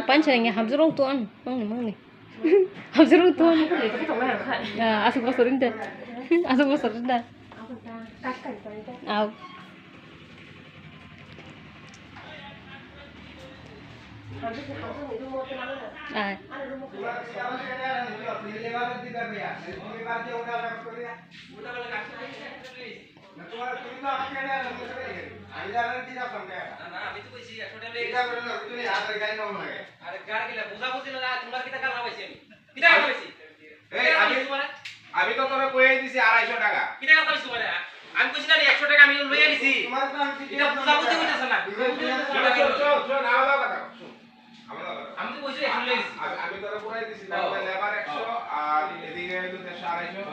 Pancingnya habis tuan, mang nih. Habis tuan. Asuk bosorin dah. Asuk bosorin dah. Au. Ah. আমি তো তোরে কইয়ে দিছি 250 টাকা কি টাকা কইছিস তোরে আমি কইছি না 100 টাকা আমি লইয়া দিছি তোমার তো এটা বুঝাবুঝি হইতাছ না চল নাও দাও কথা আমি তো কইছি 100 লইয়া দিছি আমি তোরে পুরাই দিছি তাহলে লেবার 100 আর এদিকে 250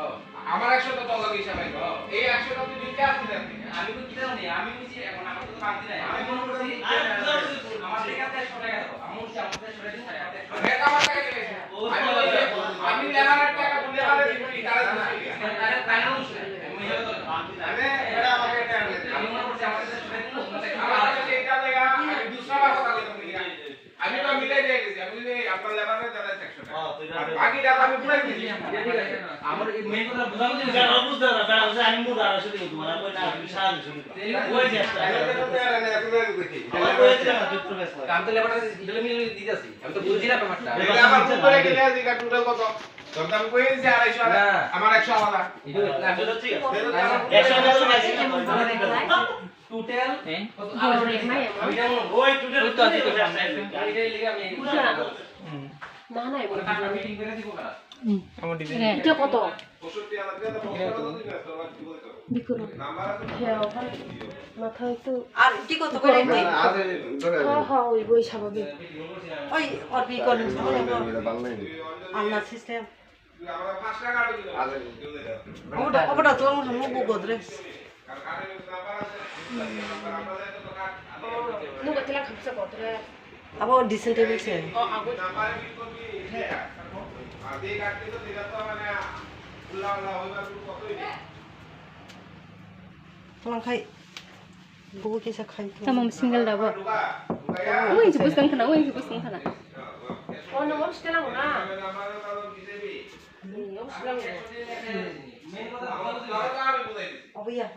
আমার 100 তো তোর লাগি হিসাব আইবো এই 100 টা তুই দিতে আসছিস আমি তো কিনা নেই আমি কইছি এখন আমার তো বাকি নাই আমি মনে করছি আমার থেকে 100 টাকা দাও আমি কইছি আমার 100 টাকা দিছি এটা আমার টাকা দিছি আমি লেবারের টাকা তুলে আরে দিবি তারা তারা কানো আমি এরা আমাকে এটা আমি মনে করছি আমার কাছে শুনে দিন আমার কাছে এটা লাগা আমি দুসরা কথা কইতাম আমি তো মিলাই দিয়ে গেছি আমি আপনার লেবারের দাদা 100 টাকা বাকি টাকা আমি পুরাই দিছি ঠিক আছে আমার এই মেইন কথা বুঝাবো যে না বুঝতে না তাহলে আমি মুড আর আসলে তোমার কই না তুমি সাহায্য শুনি ওই যে কাম তো লেবারটা দিলে মিলে দিতেছি আমি তো বুঝছি না ব্যাপারটা আমার উপরে গেলে দিকা টোটাল কত তোর দাম কই দিছি 250 আমার 100 আলাদা এটা ঠিক আছে 100 টোটাল কত আমি জানো ওই টোটাল তো আছে তো এইটাই লিখে আমি না না টাকা মিটিং করে দিব না আমার দিবে এটা কত 65 আলাদা দিলে তো বিকুর হ্যাঁ ওখানে মাথায় তো আর কি কত করে দিই হ্যাঁ ওই বই স্বাভাবিক ওই আর বি করেন আল্লাহ সিস্টেম আমরা 5 টাকা আরো দিলাম ওটা তো আমি গোদরে 누가 들랑 감싸 거더래. আবার ডিসেন্ট টেবিল সে নাম্বার কি করবি আগে কাটতে তো দিলা তো মানে উল্লা উল্লা হইবা কতই তোমার খাই বুকু কিসা খাই Sama single dah ba. Oh, ini sebut kan kena, oh ini sebut kan kena. Oh, nomor setelah mana? Nomor setelah mana? অবইয়া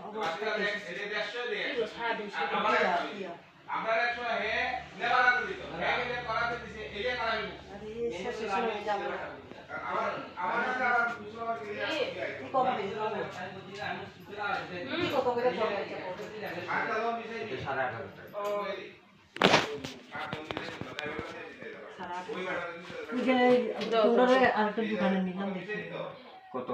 Itu sahaja itu. আমরা 100 হে লেবারা দিত হে কে করাতে দিছে এলিয়া করাবি আরে শেষ হয়ে যাবে আমার কাছে আর দুসরা বার গিয়ে কি করবে কি কত করে পড়ে আছে আর দাও মিশাই দি 18,500 টাকা সারা ওই যে তোরে আরেকটা দোকানে নিলাম দেখি কত